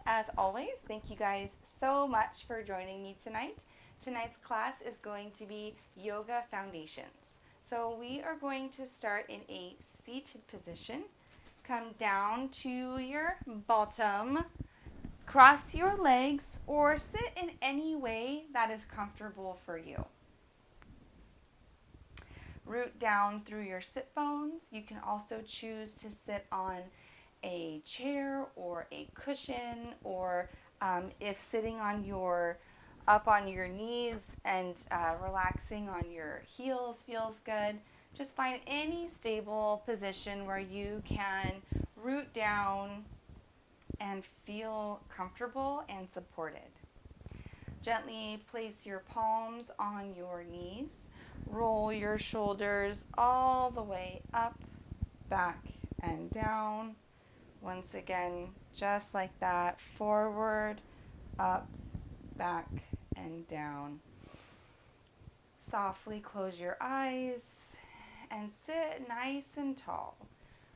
As always, thank you guys so much for joining me tonight. Tonight's class is going to be Yoga Foundations. So we are going to start in a seated position. Come down to your bottom, cross your legs, or sit in any way that is comfortable for you. Root down through your sit bones. You can also choose to sit on a chair or a cushion, or if sitting on your up on your knees and relaxing on your heels feels good, just find any stable position where you can root down and feel comfortable and supported. Gently place your palms on your knees. Roll your shoulders all the way up, back, and down. Once again, just like that, forward, up, back, and down. Softly close your eyes and sit nice and tall.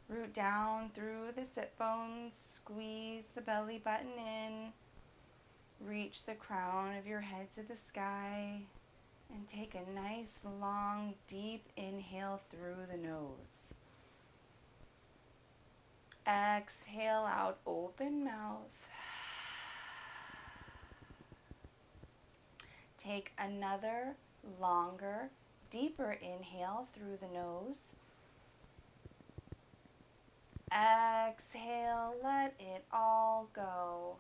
Root down through the sit bones, squeeze the belly button in, reach the crown of your head to the sky, and take a nice, long, deep inhale through the nose. Exhale out, open mouth. Take another longer, deeper inhale through the nose. Exhale, let it all go.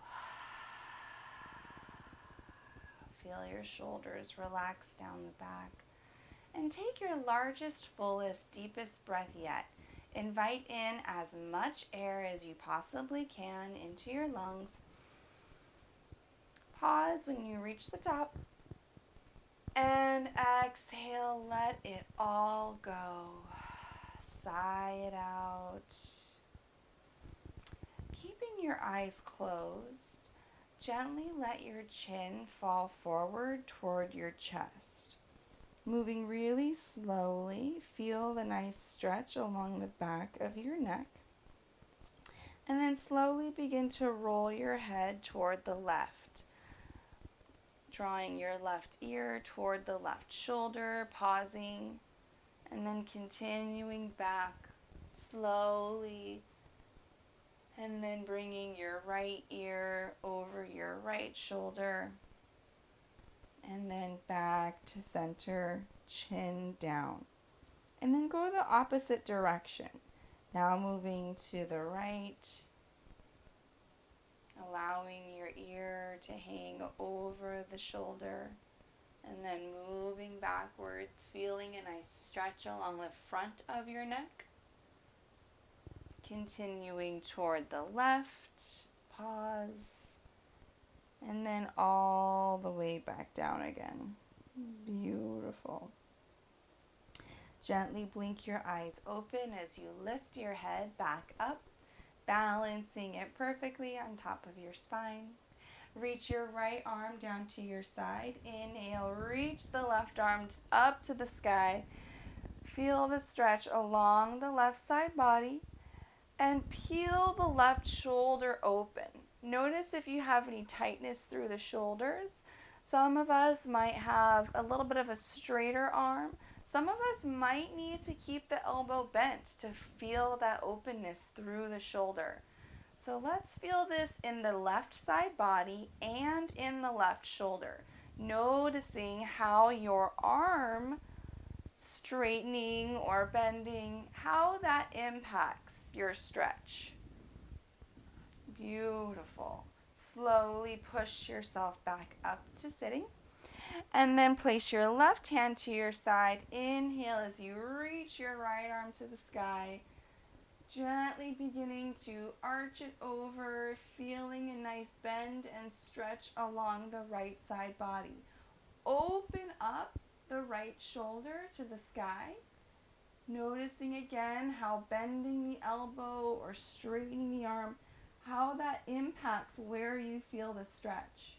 Feel your shoulders relax down the back. And take your largest, fullest, deepest breath yet. Invite in as much air as you possibly can into your lungs. Pause when you reach the top. And exhale, let it all go. Sigh it out. Keeping your eyes closed, gently let your chin fall forward toward your chest. Moving really slowly, feel the nice stretch along the back of your neck. And then slowly begin to roll your head toward the left. Drawing your left ear toward the left shoulder, pausing, and then continuing back slowly, and then bringing your right ear over your right shoulder, and then back to center, chin down. And then go the opposite direction. Now moving to the right, allowing your ear to hang over the shoulder, and then moving backwards, feeling a nice stretch along the front of your neck. Continuing toward the left, pause, and then all the way back down again. Beautiful. Gently blink your eyes open as you lift your head back up, balancing it perfectly on top of your spine. Reach your right arm down to your side. Inhale, reach the left arm up to the sky. Feel the stretch along the left side body and peel the left shoulder open. Notice if you have any tightness through the shoulders. Some of us might have a little bit of a straighter arm. Some of us might need to keep the elbow bent to feel that openness through the shoulder. So let's feel this in the left side body and in the left shoulder. Noticing how your arm straightening or bending, how that impacts your stretch. Beautiful. Slowly push yourself back up to sitting. And then place your left hand to your side. Inhale as you reach your right arm to the sky. Gently beginning to arch it over, feeling a nice bend and stretch along the right side body. Open up the right shoulder to the sky. Noticing again how bending the elbow or straightening the arm, how that impacts where you feel the stretch.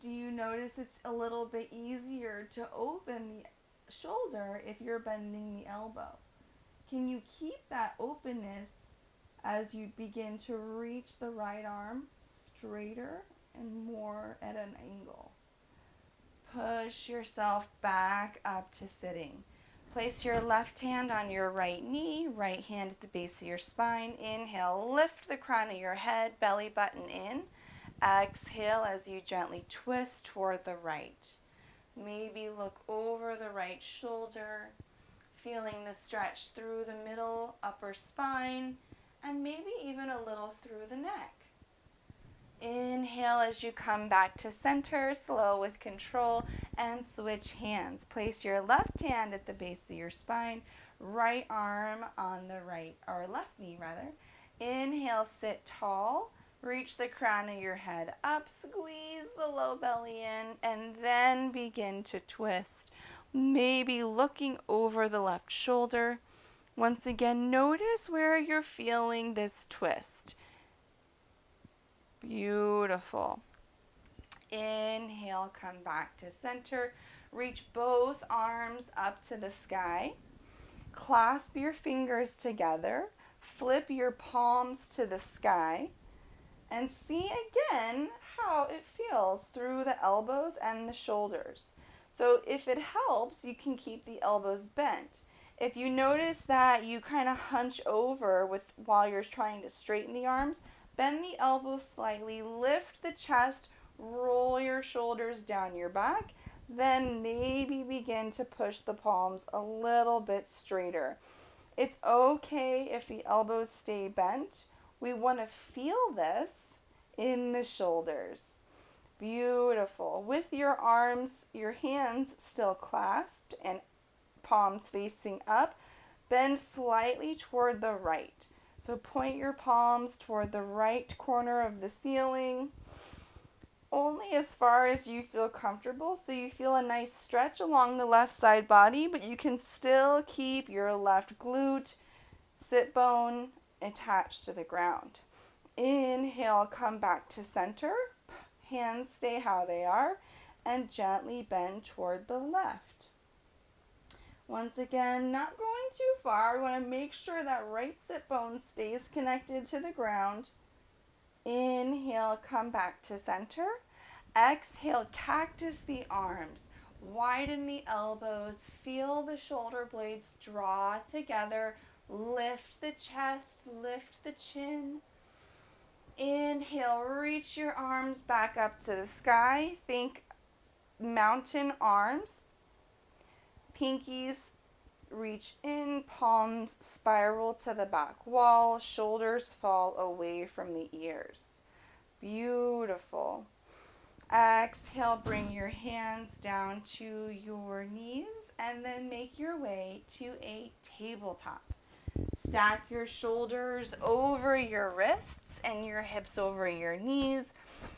Do you notice it's a little bit easier to open the shoulder if you're bending the elbow? Can you keep that openness as you begin to reach the right arm straighter and more at an angle. Push yourself back up to sitting. Place your left hand on your right knee, right hand at the base of your spine. Inhale, lift the crown of your head, belly button in. Exhale as you gently twist toward the right. Maybe look over the right shoulder, feeling the stretch through the middle, upper spine, and maybe even a little through the neck. Inhale as you come back to center, slow with control, and switch hands. Place your left hand at the base of your spine, right arm on the right, or left knee rather. Inhale, sit tall, reach the crown of your head up, squeeze the low belly in, and then begin to twist. Maybe looking over the left shoulder. Once again, notice where you're feeling this twist. Beautiful. Inhale, come back to center. Reach both arms up to the sky. Clasp your fingers together. Flip your palms to the sky. And see again how it feels through the elbows and the shoulders. So if it helps, you can keep the elbows bent. If you notice that you kind of hunch over while you're trying to straighten the arms, bend the elbows slightly, lift the chest, roll your shoulders down your back, then maybe begin to push the palms a little bit straighter. It's okay if the elbows stay bent. We want to feel this in the shoulders. Beautiful. With your arms, your hands still clasped and palms facing up, bend slightly toward the right. So point your palms toward the right corner of the ceiling, only as far as you feel comfortable. So you feel a nice stretch along the left side body, but you can still keep your left glute, sit bone attached to the ground. Inhale, come back to center. Hands stay how they are, and gently bend toward the left. Once again, not going too far. We want to make sure that right sit bone stays connected to the ground. Inhale, come back to center. Exhale, cactus the arms. Widen the elbows. Feel the shoulder blades draw together. Lift the chest, lift the chin. Inhale, reach your arms back up to the sky. Think mountain arms. Pinkies reach in, palms spiral to the back wall, shoulders fall away from the ears. Beautiful. Exhale, bring your hands down to your knees and then make your way to a tabletop. Stack your shoulders over your wrists and your hips over your knees.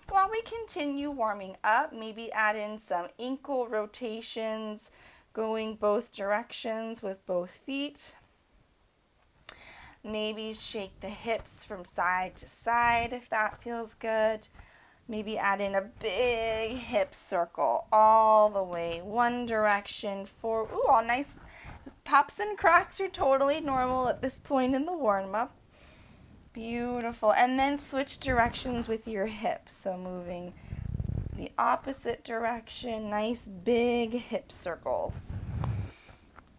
While we continue warming up, maybe add in some ankle rotations, going both directions with both feet. Maybe shake the hips from side to side if that feels good. Maybe add in a big hip circle all the way one direction forward. Ooh, all nice. Pops and cracks are totally normal at this point in the warm-up. Beautiful. And then switch directions with your hips. So moving the opposite direction, nice big hip circles.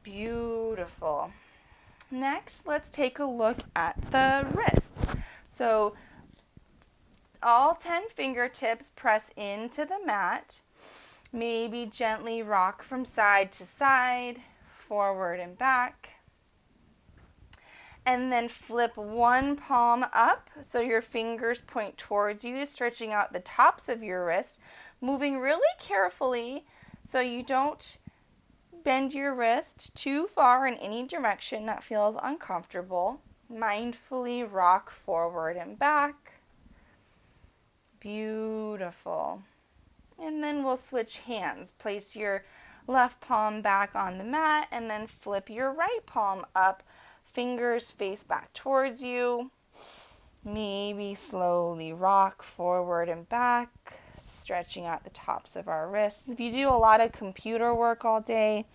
Beautiful. Next, let's take a look at the wrists. So all 10 fingertips press into the mat. Maybe gently rock from side to side, forward and back. And then flip one palm up so your fingers point towards you, stretching out the tops of your wrist, moving really carefully so you don't bend your wrist too far in any direction that feels uncomfortable. Mindfully rock forward and back. Beautiful. And then we'll switch hands. Place your left palm back on the mat and then flip your right palm up. Fingers face back towards you. Maybe slowly rock forward and back, stretching out the tops of our wrists. If you do a lot of computer work all day,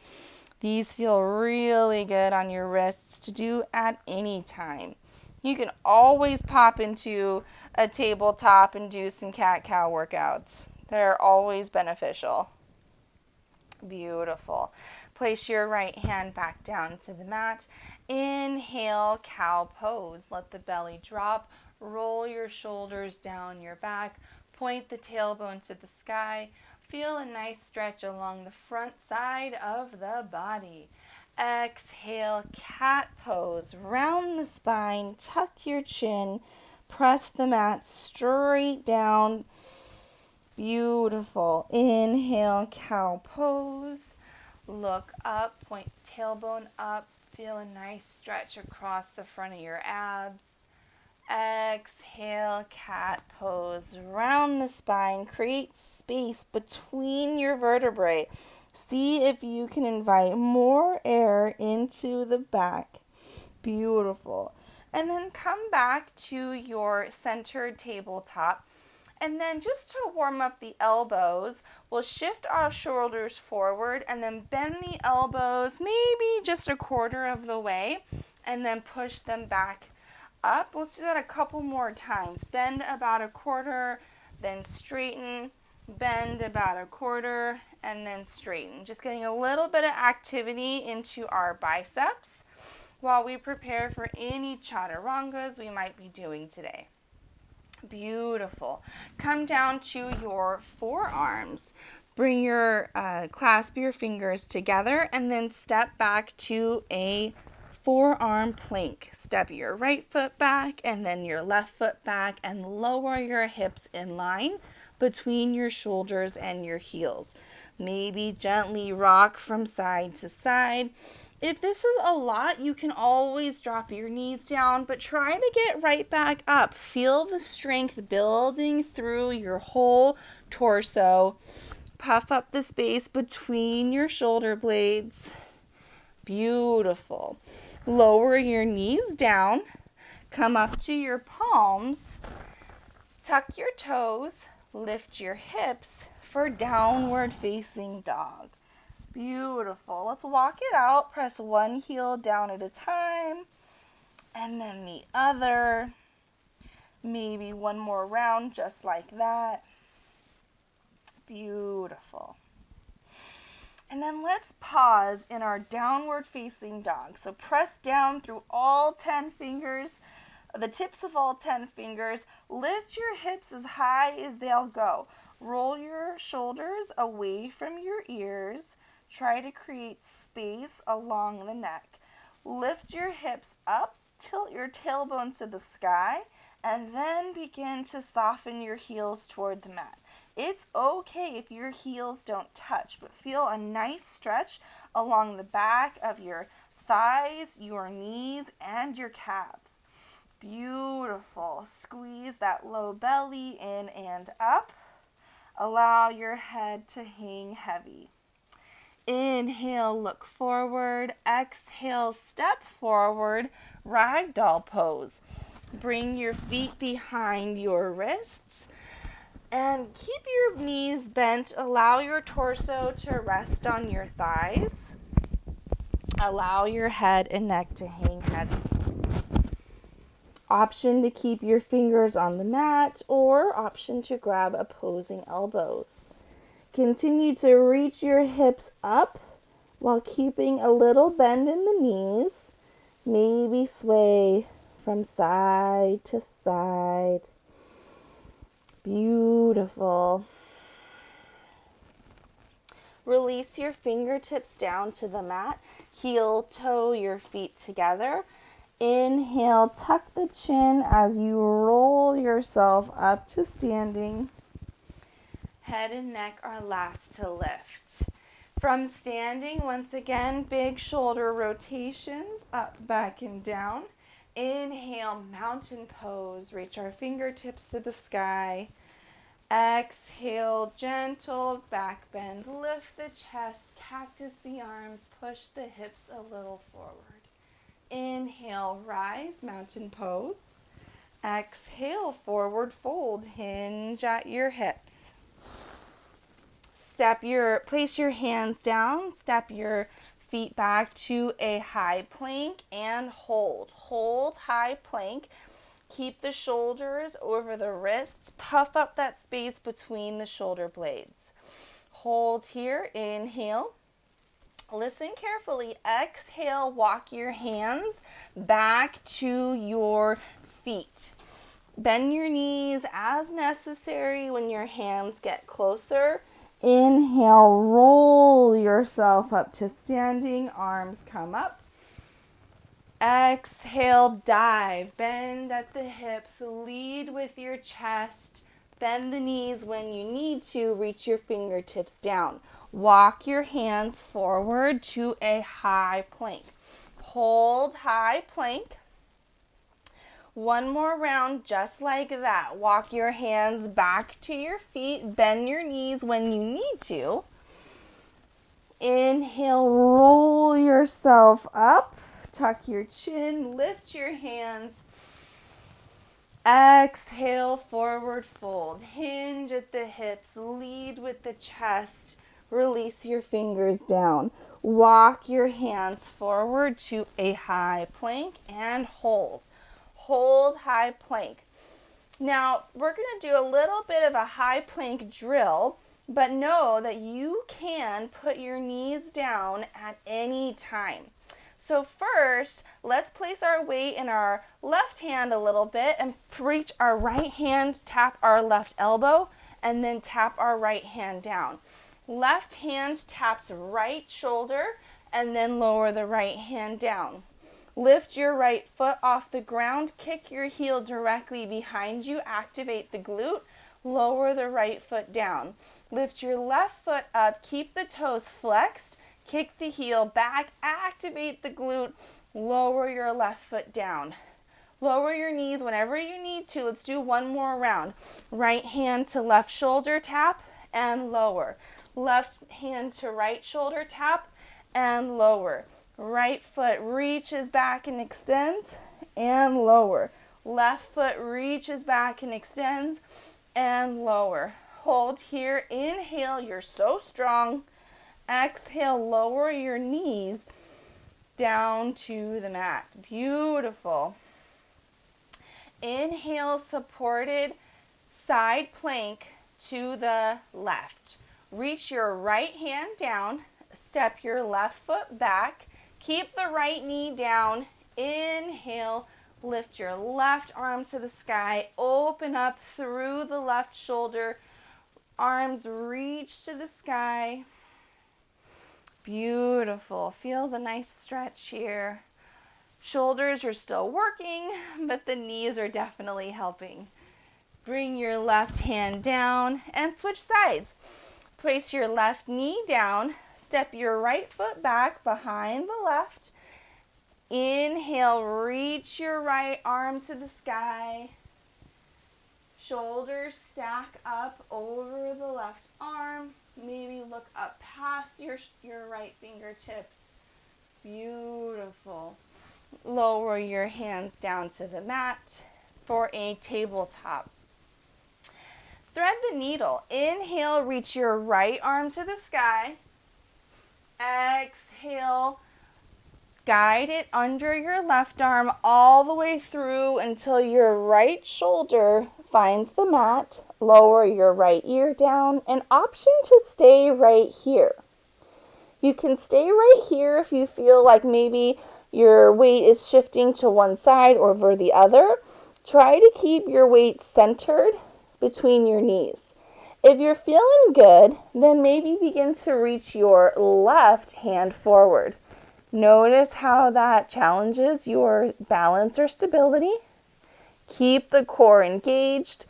these feel really good on your wrists to do at any time. You can always pop into a tabletop and do some cat-cow workouts. They're always beneficial. Beautiful. Place your right hand back down to the mat. Inhale, cow pose. Let the belly drop. Roll your shoulders down your back. Point the tailbone to the sky. Feel a nice stretch along the front side of the body. Exhale, cat pose. Round the spine. Tuck your chin. Press the mat straight down. Beautiful. Inhale, cow pose. Look up, point tailbone up. Feel a nice stretch across the front of your abs. Exhale, cat pose. Round the spine. Create space between your vertebrae. See if you can invite more air into the back. Beautiful. And then come back to your centered tabletop. And then just to warm up the elbows, we'll shift our shoulders forward and then bend the elbows maybe just a quarter of the way and then push them back up. Let's do that a couple more times. Bend about a quarter, then straighten, bend about a quarter, and then straighten. Just getting a little bit of activity into our biceps while we prepare for any chaturangas we might be doing today. Beautiful. Come down to your forearms. Bring your, clasp your fingers together and then step back to a forearm plank. Step your right foot back and then your left foot back and lower your hips in line between your shoulders and your heels. Maybe gently rock from side to side. If this is a lot, you can always drop your knees down, but try to get right back up. Feel the strength building through your whole torso. Puff up the space between your shoulder blades. Beautiful. Lower your knees down. Come up to your palms. Tuck your toes. Lift your hips for downward facing dog. Beautiful. Let's walk it out. Press one heel down at a time and then the other. Maybe one more round just like that. Beautiful. And then let's pause in our downward facing dog. So press down through all 10 fingers, the tips of all 10 fingers. Lift your hips as high as they'll go. Roll your shoulders away from your ears. Try to create space along the neck. Lift your hips up, tilt your tailbones to the sky, and then begin to soften your heels toward the mat. It's okay if your heels don't touch, but feel a nice stretch along the back of your thighs, your knees, and your calves. Beautiful. Squeeze that low belly in and up. Allow your head to hang heavy. Inhale, look forward. Exhale, step forward. Ragdoll pose. Bring your feet behind your wrists and keep your knees bent. Allow your torso to rest on your thighs. Allow your head and neck to hang heavy. Option to keep your fingers on the mat or option to grab opposing elbows. Continue to reach your hips up while keeping a little bend in the knees. Maybe sway from side to side. Beautiful. Release your fingertips down to the mat. Heel toe your feet together. Inhale, tuck the chin as you roll yourself up to standing. Head and neck are last to lift. From standing, once again, big shoulder rotations, up, back, and down. Inhale, mountain pose. Reach our fingertips to the sky. Exhale, gentle back bend. Lift the chest, cactus the arms, push the hips a little forward. Inhale, rise, mountain pose. Exhale, forward fold. Hinge at your hips. Place your hands down, step your feet back to a high plank and hold. Hold high plank. Keep the shoulders over the wrists. Puff up that space between the shoulder blades. Hold here. Inhale. Listen carefully. Exhale. Walk your hands back to your feet. Bend your knees as necessary when your hands get closer. Inhale, roll yourself up to standing, arms come up. Exhale, dive, bend at the hips, lead with your chest. Bend the knees when you need to, reach your fingertips down. Walk your hands forward to a high plank. Hold high plank. One more round just like that. Walk your hands back to your feet. Bend your knees when you need to. Inhale, roll yourself up. Tuck your chin, lift your hands. Exhale, forward fold. Hinge at the hips, lead with the chest. Release your fingers down. Walk your hands forward to a high plank and hold. Hold high plank. Now, we're going to do a little bit of a high plank drill, but know that you can put your knees down at any time. So first, let's place our weight in our left hand a little bit and reach our right hand, tap our left elbow, and then tap our right hand down. Left hand taps right shoulder and then lower the right hand down. Lift your right foot off the ground, kick your heel directly behind you, activate the glute, lower the right foot down. Lift your left foot up, keep the toes flexed, kick the heel back, activate the glute, lower your left foot down. Lower your knees whenever you need to. Let's do one more round. Right hand to left shoulder tap and lower. Left hand to right shoulder tap and lower. Right foot reaches back and extends and lower. Left foot reaches back and extends and lower. Hold here. Inhale, you're so strong. Exhale, lower your knees down to the mat. Beautiful. Inhale, supported side plank to the left. Reach your right hand down. Step your left foot back. Keep the right knee down. Inhale, lift your left arm to the sky. Open up through the left shoulder. Arms reach to the sky. Beautiful. Feel the nice stretch here. Shoulders are still working, but the knees are definitely helping. Bring your left hand down and switch sides. Place your left knee down. Step your right foot back behind the left. Inhale, reach your right arm to the sky. Shoulders stack up over the left arm. Maybe look up past your right fingertips. Beautiful. Lower your hands down to the mat for a tabletop. Thread the needle. Inhale, reach your right arm to the sky. Exhale, guide it under your left arm all the way through until your right shoulder finds the mat. Lower your right ear down. An option to stay right here. You can stay right here if you feel like maybe your weight is shifting to one side or over the other. Try to keep your weight centered between your knees. If you're feeling good, then maybe begin to reach your left hand forward. Notice how that challenges your balance or stability. Keep the core engaged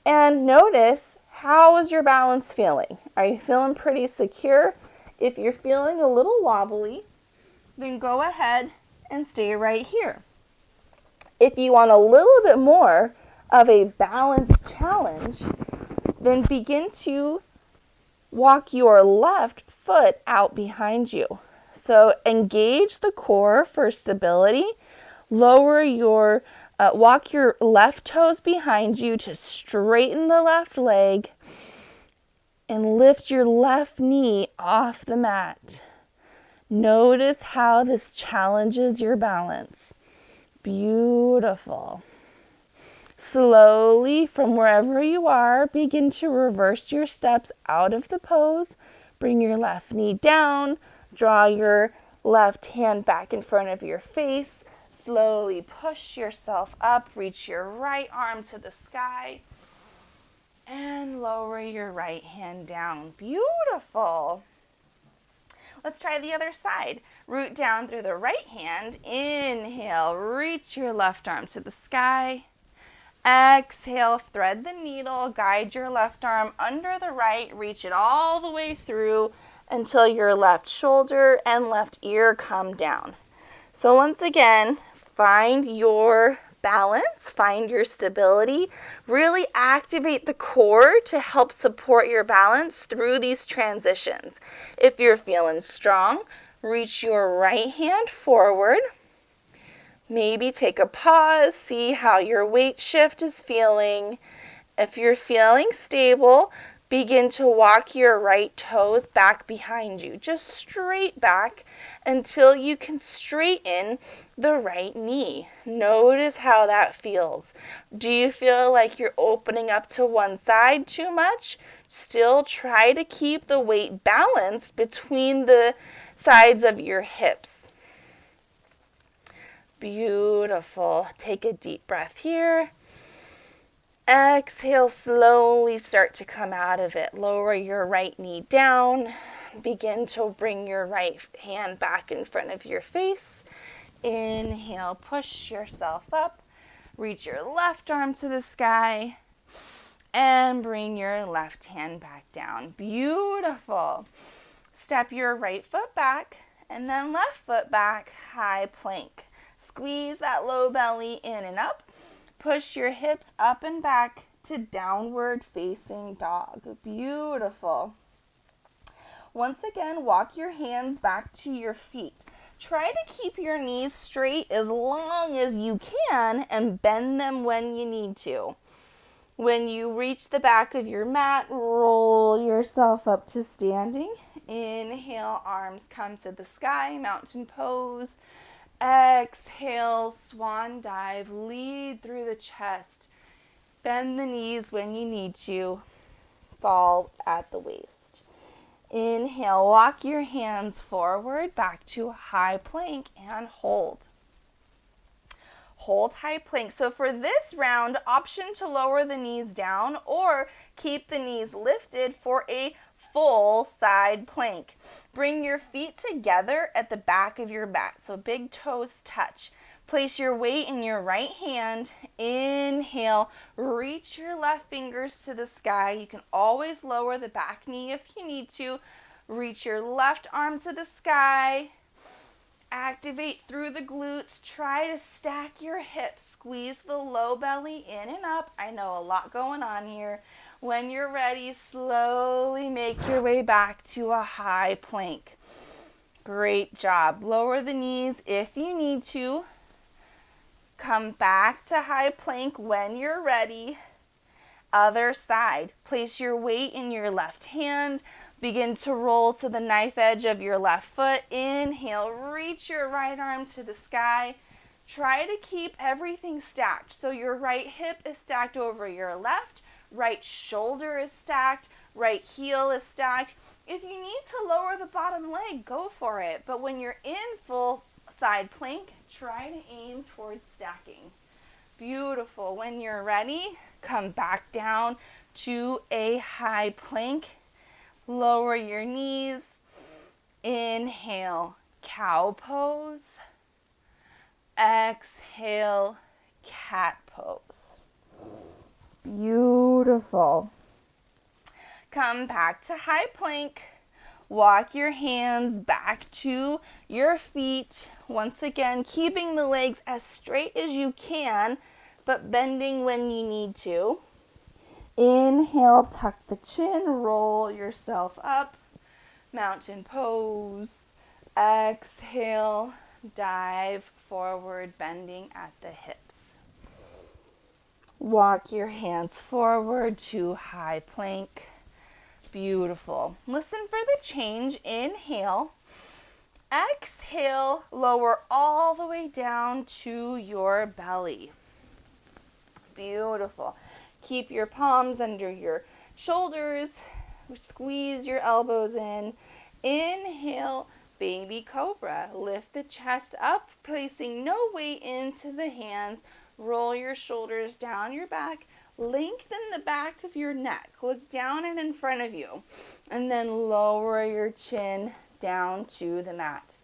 and notice, how is your balance feeling? Are you feeling pretty secure? If you're feeling a little wobbly, then go ahead and stay right here. If you want a little bit more of a balance challenge, then begin to walk your left foot out behind you. So engage the core for stability. Lower your, walk your left toes behind you to straighten the left leg and lift your left knee off the mat. Notice how this challenges your balance. Beautiful. Slowly, from wherever you are, begin to reverse your steps out of the pose. Bring your left knee down. Draw your left hand back in front of your face. Slowly push yourself up. Reach your right arm to the sky. And lower your right hand down. Beautiful. Let's try the other side. Root down through the right hand. Inhale, reach your left arm to the sky. Exhale, thread the needle, guide your left arm under the right, reach it all the way through until your left shoulder and left ear come down. So once again, find your balance, find your stability, really activate the core to help support your balance through these transitions. If you're feeling strong, reach your right hand forward. Maybe take a pause, see how your weight shift is feeling. If you're feeling stable, begin to walk your right toes back behind you, just straight back until you can straighten the right knee. Notice how that feels. Do you feel like you're opening up to one side too much? Still try to keep the weight balanced between the sides of your hips. Beautiful. Take a deep breath here. Exhale, slowly start to come out of it. Lower your right knee down. Begin to bring your right hand back in front of your face. Inhale, push yourself up. Reach your left arm to the sky. And bring your left hand back down. Beautiful. Step your right foot back and then left foot back, high plank. Squeeze that low belly in and up. Push your hips up and back to downward facing dog. Beautiful. Once again, walk your hands back to your feet. Try to keep your knees straight as long as you can and bend them when you need to. When you reach the back of your mat, roll yourself up to standing. Inhale, arms come to the sky, mountain pose. Exhale, swan dive, lead through the chest. Bend the knees when you need to. Fall at the waist. Inhale, walk your hands forward, back to a high plank and hold. Hold high plank. So for this round, option to lower the knees down or keep the knees lifted for a full side plank. Bring your feet together at the back of your mat, so big toes touch. Place your weight in your right hand. Inhale, reach your left fingers to the sky. You can always lower the back knee if you need to. Reach your left arm to the sky. Activate through the glutes. Try to stack your hips. Squeeze the low belly in and up. I know a lot going on here. When you're ready, slowly make your way back to a high plank. Great job. Lower the knees if you need to. Come back to high plank when you're ready. Other side. Place your weight in your left hand. Begin to roll to the knife edge of your left foot. Inhale, reach your right arm to the sky. Try to keep everything stacked. So your right hip is stacked over your left. Right shoulder is stacked, right heel is stacked. If you need to lower the bottom leg, go for it. But when you're in full side plank, try to aim towards stacking. Beautiful. When you're ready, come back down to a high plank. Lower your knees. Inhale, cow pose. Exhale, cat pose. Beautiful. Come back to high plank. Walk your hands back to your feet. Once again, keeping the legs as straight as you can, but bending when you need to. Inhale, tuck the chin, roll yourself up. Mountain pose. Exhale, dive forward, bending at the hips. Walk your hands forward to high plank. Beautiful. Listen for the change. Inhale. Exhale, lower all the way down to your belly. Beautiful. Keep your palms under your shoulders. Squeeze your elbows in. Inhale, baby cobra. Lift the chest up, placing no weight into the hands. Roll your shoulders down your back. Lengthen the back of your neck. Look down and in front of you. And then lower your chin down to the mat.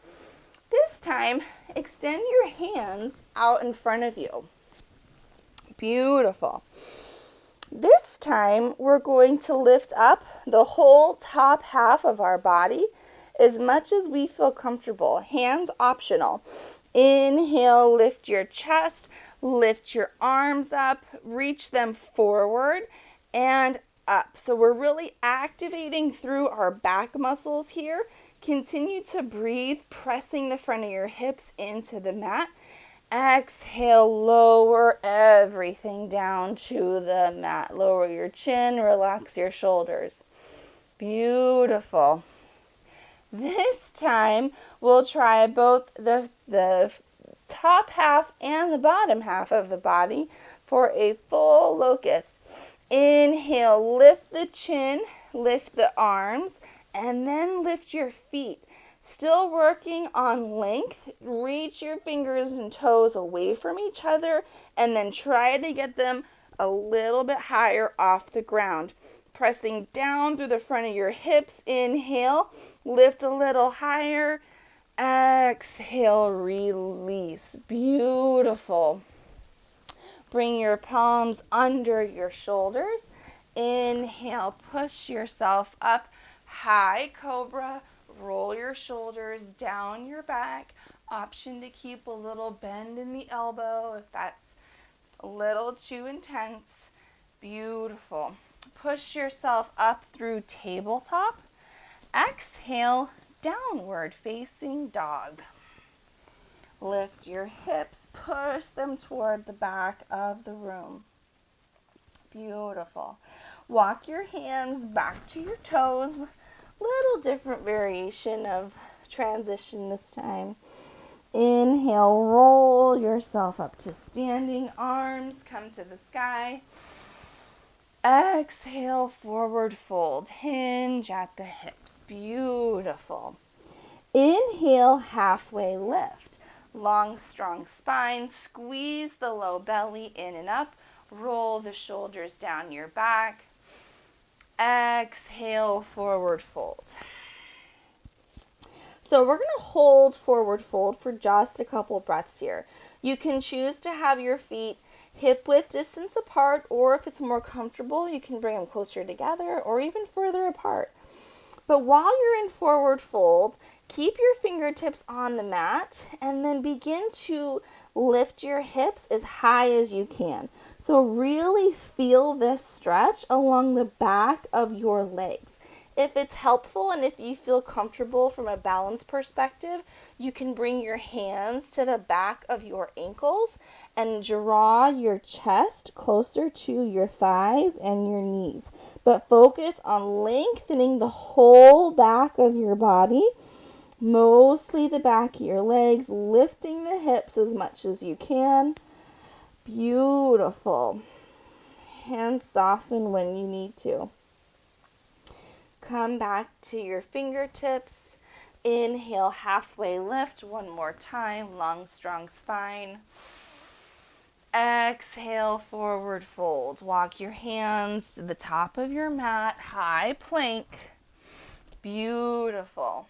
This time, extend your hands out in front of you. Beautiful. This time, we're going to lift up the whole top half of our body as much as we feel comfortable. Hands optional. Inhale, lift your chest, lift your arms up, reach them forward and up. So we're really activating through our back muscles here. Continue to breathe, pressing the front of your hips into the mat. Exhale, lower everything down to the mat. Lower your chin, relax your shoulders. Beautiful. This time, we'll try both the top half and the bottom half of the body for a full locust. Inhale, lift the chin, lift the arms, and then lift your feet. Still working on length. Reach your fingers and toes away from each other and then try to get them a little bit higher off the ground. Pressing down through the front of your hips. Inhale, lift a little higher. Exhale, release. Beautiful. Bring your palms under your shoulders. Inhale, push yourself up. High cobra. Roll your shoulders down your back. Option to keep a little bend in the elbow if that's a little too intense. Beautiful. Push yourself up through tabletop. Exhale, downward facing dog. Lift your hips, push them toward the back of the room. Beautiful. Walk your hands back to your toes. Little different variation of transition this time. Inhale, roll yourself up to standing. Arms come to the sky. Exhale, forward fold. Hinge at the hips. Beautiful. Inhale, halfway lift. Long, strong spine. Squeeze the low belly in and up. Roll the shoulders down your back. Exhale, forward fold. So we're going to hold forward fold for just a couple breaths here. You can choose to have your feet hip width distance apart, or if it's more comfortable, you can bring them closer together or even further apart. But while you're in forward fold, keep your fingertips on the mat and then begin to lift your hips as high as you can. So really feel this stretch along the back of your legs. If it's helpful and if you feel comfortable from a balance perspective, you can bring your hands to the back of your ankles and draw your chest closer to your thighs and your knees. But focus on lengthening the whole back of your body, mostly the back of your legs, lifting the hips as much as you can. Beautiful. Hands soften when you need to. Come back to your fingertips. Inhale, halfway lift. One more time. Long, strong spine. Exhale, forward fold. Walk your hands to the top of your mat. High plank. Beautiful.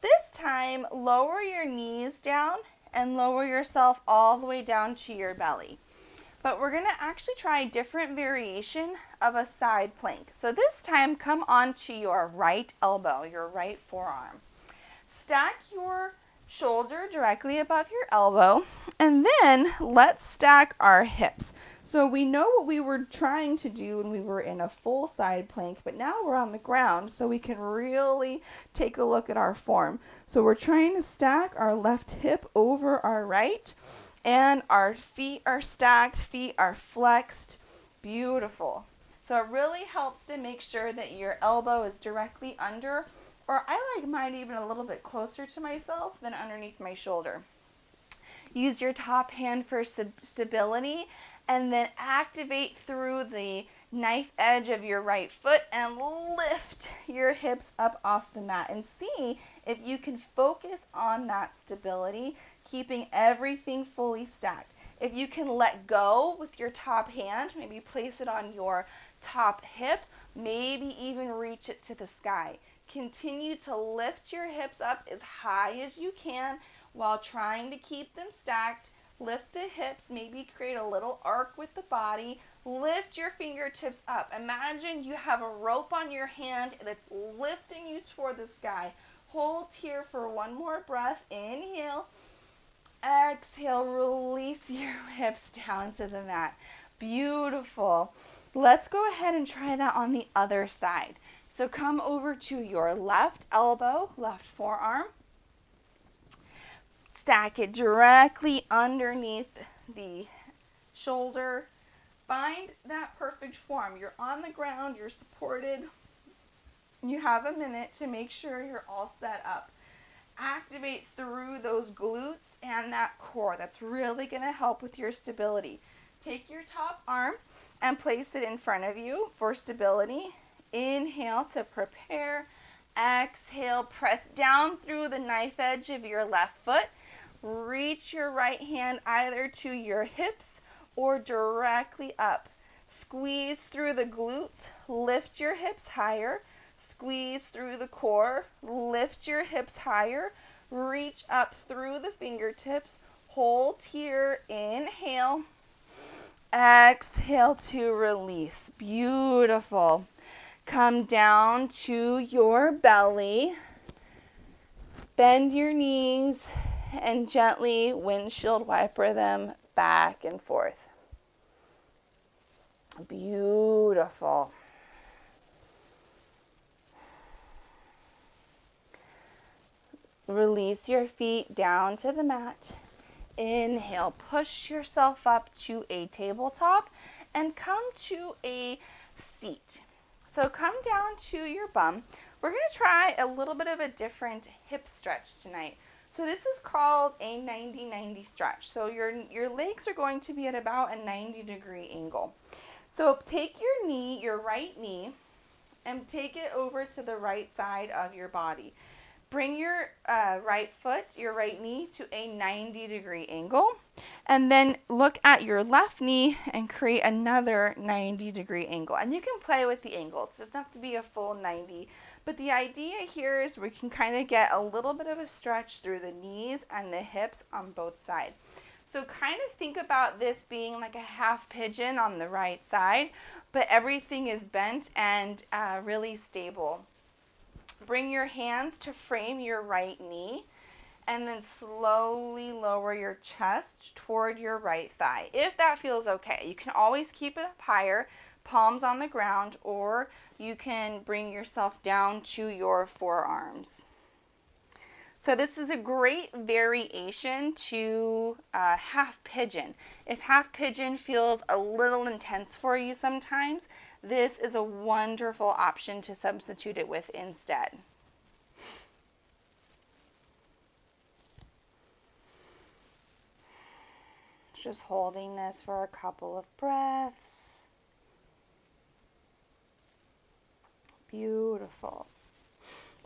This time, lower your knees down and lower yourself all the way down to your belly. But we're going to actually try a different variation of a side plank. So this time, come onto your right elbow, your right forearm. Stack your shoulder directly above your elbow, and then let's stack our hips. So we know what we were trying to do when we were in a full side plank, but now we're on the ground, so we can really take a look at our form. So we're trying to stack our left hip over our right, and our feet are stacked, feet are flexed. Beautiful. So it really helps to make sure that your elbow is directly under or I like mine even a little bit closer to myself than underneath my shoulder. Use your top hand for stability, and then activate through the knife edge of your right foot and lift your hips up off the mat, and see if you can focus on that stability, keeping everything fully stacked. If you can let go with your top hand, maybe place it on your top hip, maybe even reach it to the sky. Continue to lift your hips up as high as you can while trying to keep them stacked. Lift the hips, maybe create a little arc with the body. Lift your fingertips up. Imagine you have a rope on your hand that's lifting you toward the sky. Hold here for one more breath. Inhale. Exhale, release your hips down to the mat. Beautiful. Let's go ahead and try that on the other side. So come over to your left elbow, left forearm. Stack it directly underneath the shoulder. Find that perfect form. You're on the ground, you're supported. You have a minute to make sure you're all set up. Activate through those glutes and that core. That's really going to help with your stability. Take your top arm and place it in front of you for stability. Inhale to prepare. Exhale, press down through the knife edge of your left foot. Reach your right hand either to your hips or directly up. Squeeze through the glutes. Lift your hips higher. Squeeze through the core. Lift your hips higher. Reach up through the fingertips. Hold here. Inhale. Exhale to release. Beautiful. Come down to your belly. Bend your knees and gently windshield wiper them back and forth. Beautiful. Release your feet down to the mat. Inhale, push yourself up to a tabletop and come to a seat. So come down to your bum. We're going to try a little bit of a different hip stretch tonight. So this is called a 90-90 stretch. So your legs are going to be at about a 90-degree angle. So take your knee, your right knee, and take it over to the right side of your body. Bring your right foot, your right knee, to a 90-degree angle, and then look at your left knee and create another 90-degree angle. And you can play with the angles. It doesn't have to be a full 90, but the idea here is we can kind of get a little bit of a stretch through the knees and the hips on both sides. So kind of think about this being like a half pigeon on the right side, but everything is bent and really stable. Bring your hands to frame your right knee and then slowly lower your chest toward your right thigh, if that feels okay. You can always keep it up higher, palms on the ground, or you can bring yourself down to your forearms. So this is a great variation to half pigeon. If half pigeon feels a little intense for you sometimes, this is a wonderful option to substitute it with instead. Just holding this for a couple of breaths. Beautiful.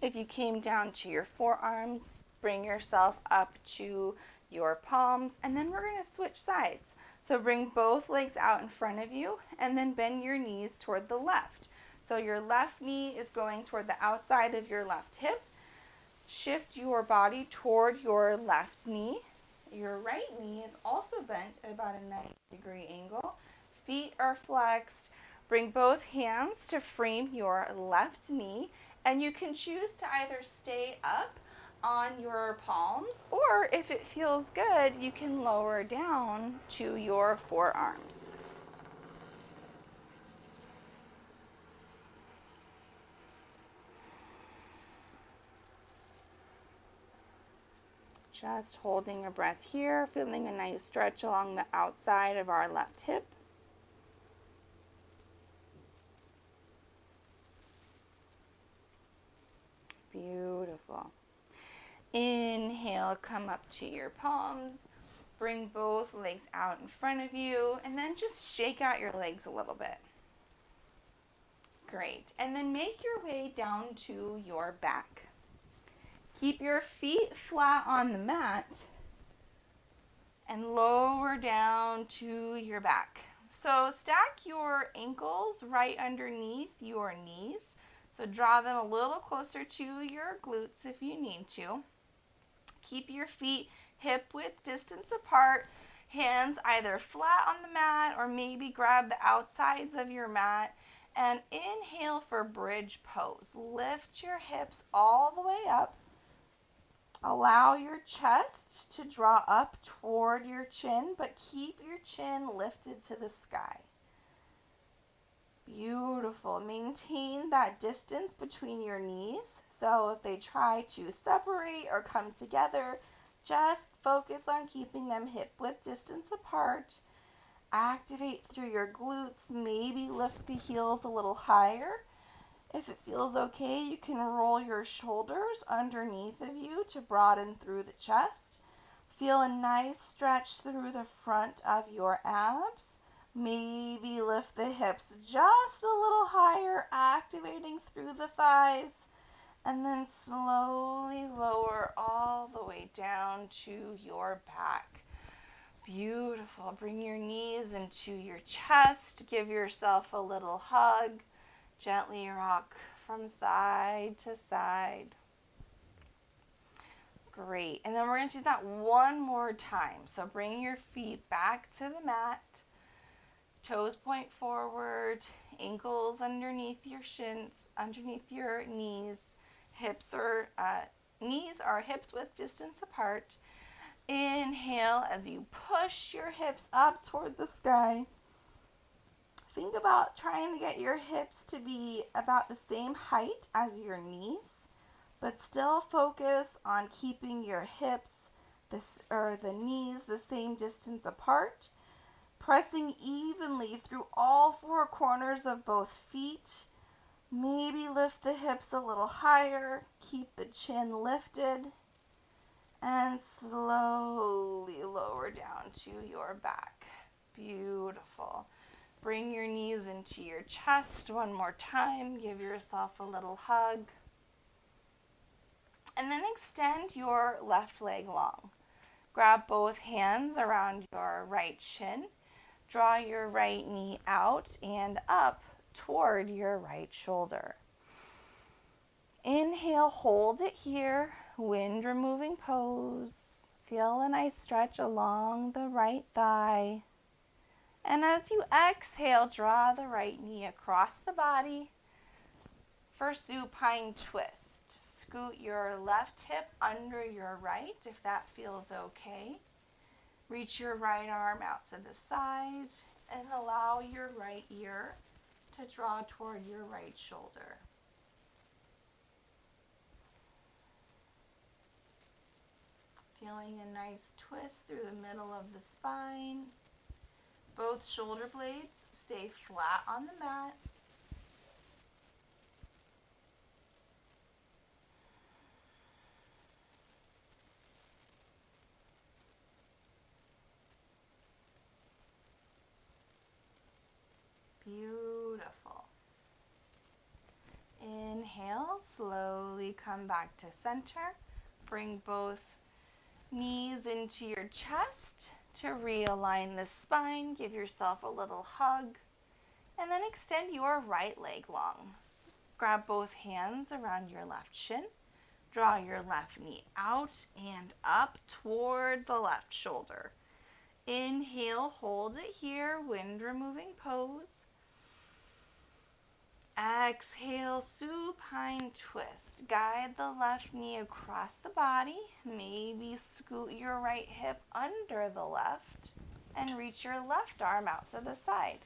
If you came down to your forearms, bring yourself up to your palms, and then we're going to switch sides. So bring both legs out in front of you and then bend your knees toward the left. So your left knee is going toward the outside of your left hip. Shift your body toward your left knee. Your right knee is also bent at about a 90-degree angle. Feet are flexed. Bring both hands to frame your left knee, and you can choose to either stay up on your palms, or if it feels good, you can lower down to your forearms. Just holding a breath here, feeling a nice stretch along the outside of our left hip. Beautiful. Inhale, come up to your palms. Bring both legs out in front of you, and then just shake out your legs a little bit. Great. And then make your way down to your back. Keep your feet flat on the mat and lower down to your back. So stack your ankles right underneath your knees. So draw them a little closer to your glutes if you need to. Keep your feet hip width distance apart. Hands either flat on the mat or maybe grab the outsides of your mat. And inhale for bridge pose. Lift your hips all the way up. Allow your chest to draw up toward your chin, but keep your chin lifted to the sky. Beautiful. Maintain that distance between your knees. So if they try to separate or come together, just focus on keeping them hip width distance apart. Activate through your glutes. Maybe lift the heels a little higher. If it feels okay, you can roll your shoulders underneath of you to broaden through the chest. Feel a nice stretch through the front of your abs. Maybe lift the hips just a little higher, activating through the thighs. And then slowly lower all the way down to your back. Beautiful. Bring your knees into your chest. Give yourself a little hug. Gently rock from side to side. Great. And then we're going to do that one more time. So bring your feet back to the mat. Toes point forward. Ankles underneath your shins, underneath your knees. Knees are hips width distance apart. Inhale as you push your hips up toward the sky. Think about trying to get your hips to be about the same height as your knees, but still focus on keeping your hips the knees the same distance apart, pressing evenly through all four corners of both feet. Maybe lift the hips a little higher, keep the chin lifted, and slowly lower down to your back. Beautiful. Bring your knees into your chest one more time. Give yourself a little hug. And then extend your left leg long. Grab both hands around your right shin. Draw your right knee out and up toward your right shoulder. Inhale, hold it here. Wind removing pose. Feel a nice stretch along the right thigh. And as you exhale, draw the right knee across the body for supine twist. Scoot your left hip under your right if that feels okay. Reach your right arm out to the side and allow your right ear to draw toward your right shoulder. Feeling a nice twist through the middle of the spine. Both shoulder blades stay flat on the mat. Beautiful. Inhale, slowly come back to center. Bring both knees into your chest to realign the spine. Give yourself a little hug. And then extend your right leg long. Grab both hands around your left shin. Draw your left knee out and up toward the left shoulder. Inhale, hold it here, wind removing pose. Exhale, supine twist. Guide the left knee across the body. Maybe scoot your right hip under the left and reach your left arm out to the side.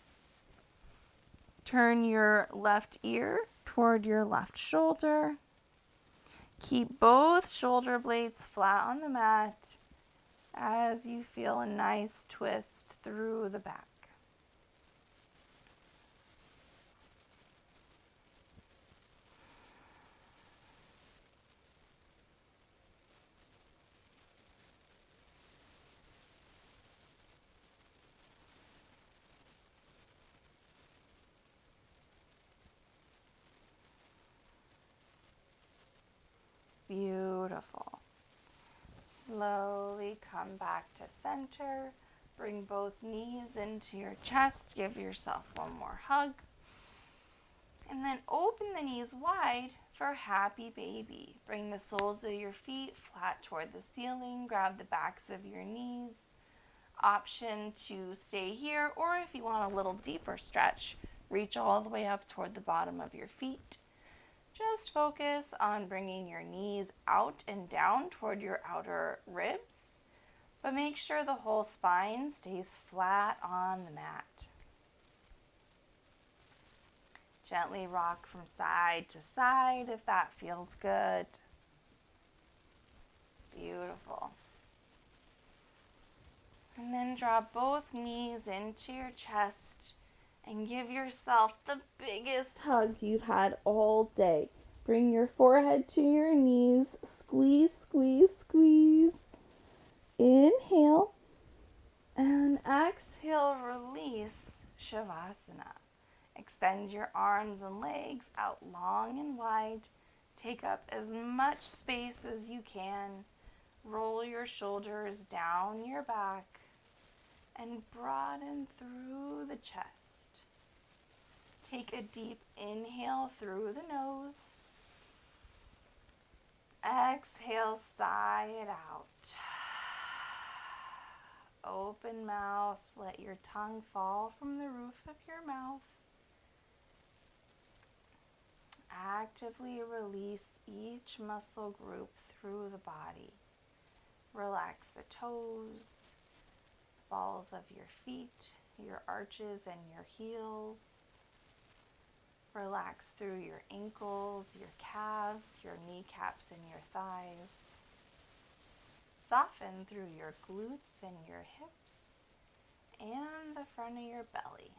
Turn your left ear toward your left shoulder. Keep both shoulder blades flat on the mat as you feel a nice twist through the back. Beautiful. Slowly come back to center. Bring both knees into your chest. Give yourself one more hug. And then open the knees wide for happy baby. Bring the soles of your feet flat toward the ceiling. Grab the backs of your knees. Option to stay here, or if you want a little deeper stretch, reach all the way up toward the bottom of your feet. Just focus on bringing your knees out and down toward your outer ribs, but make sure the whole spine stays flat on the mat. Gently rock from side to side if that feels good. Beautiful. And then drop both knees into your chest and give yourself the biggest hug you've had all day. Bring your forehead to your knees. Squeeze, squeeze, squeeze. Inhale. And exhale, release Shavasana. Extend your arms and legs out long and wide. Take up as much space as you can. Roll your shoulders down your back and broaden through the chest. Take a deep inhale through the nose. Exhale, sigh it out. Open mouth, let your tongue fall from the roof of your mouth. Actively release each muscle group through the body. Relax the toes, balls of your feet, your arches and your heels. Relax through your ankles, your calves, your kneecaps and your thighs. Soften through your glutes and your hips and the front of your belly.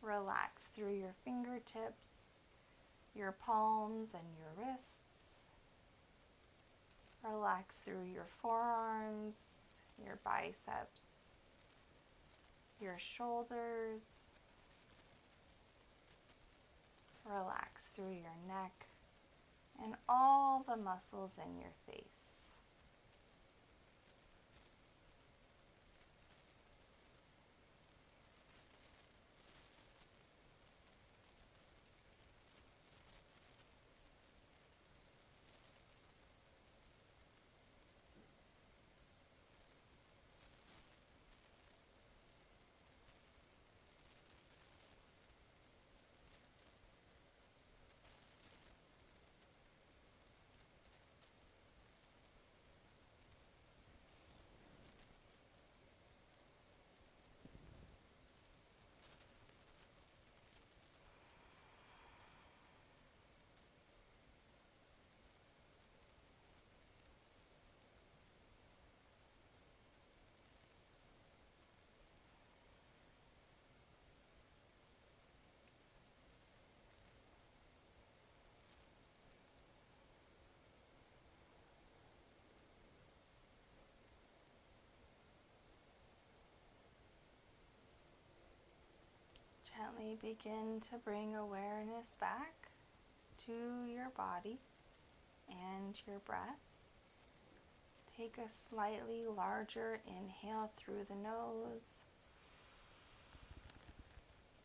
Relax through your fingertips, your palms and your wrists. Relax through your forearms, your biceps, your shoulders. Relax through your neck and all the muscles in your face. Gently begin to bring awareness back to your body and your breath. Take a slightly larger inhale through the nose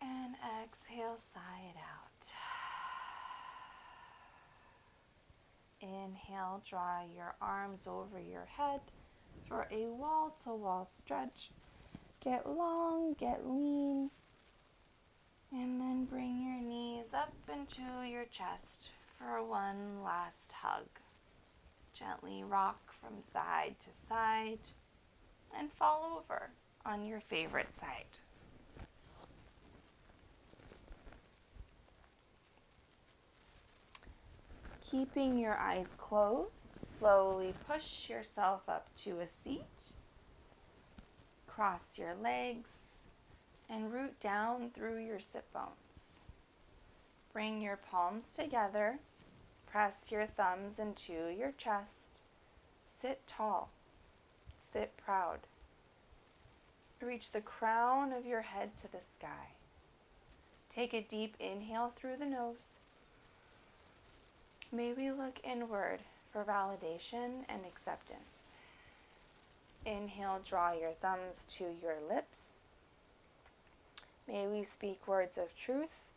and exhale, sigh it out. Inhale, draw your arms over your head for a wall-to-wall stretch. Get long, get lean. And then bring your knees up into your chest for one last hug. Gently rock from side to side and fall over on your favorite side. Keeping your eyes closed, slowly push yourself up to a seat. Cross your legs and root down through your sit bones. Bring your palms together. Press your thumbs into your chest. Sit tall. Sit proud. Reach the crown of your head to the sky. Take a deep inhale through the nose. May we look inward for validation and acceptance. Inhale, draw your thumbs to your lips. May we speak words of truth,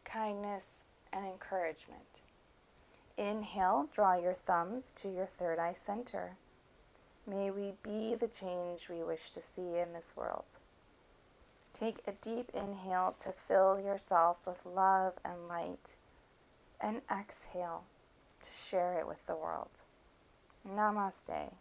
kindness, and encouragement. Inhale, draw your thumbs to your third eye center. May we be the change we wish to see in this world. Take a deep inhale to fill yourself with love and light, and exhale to share it with the world. Namaste.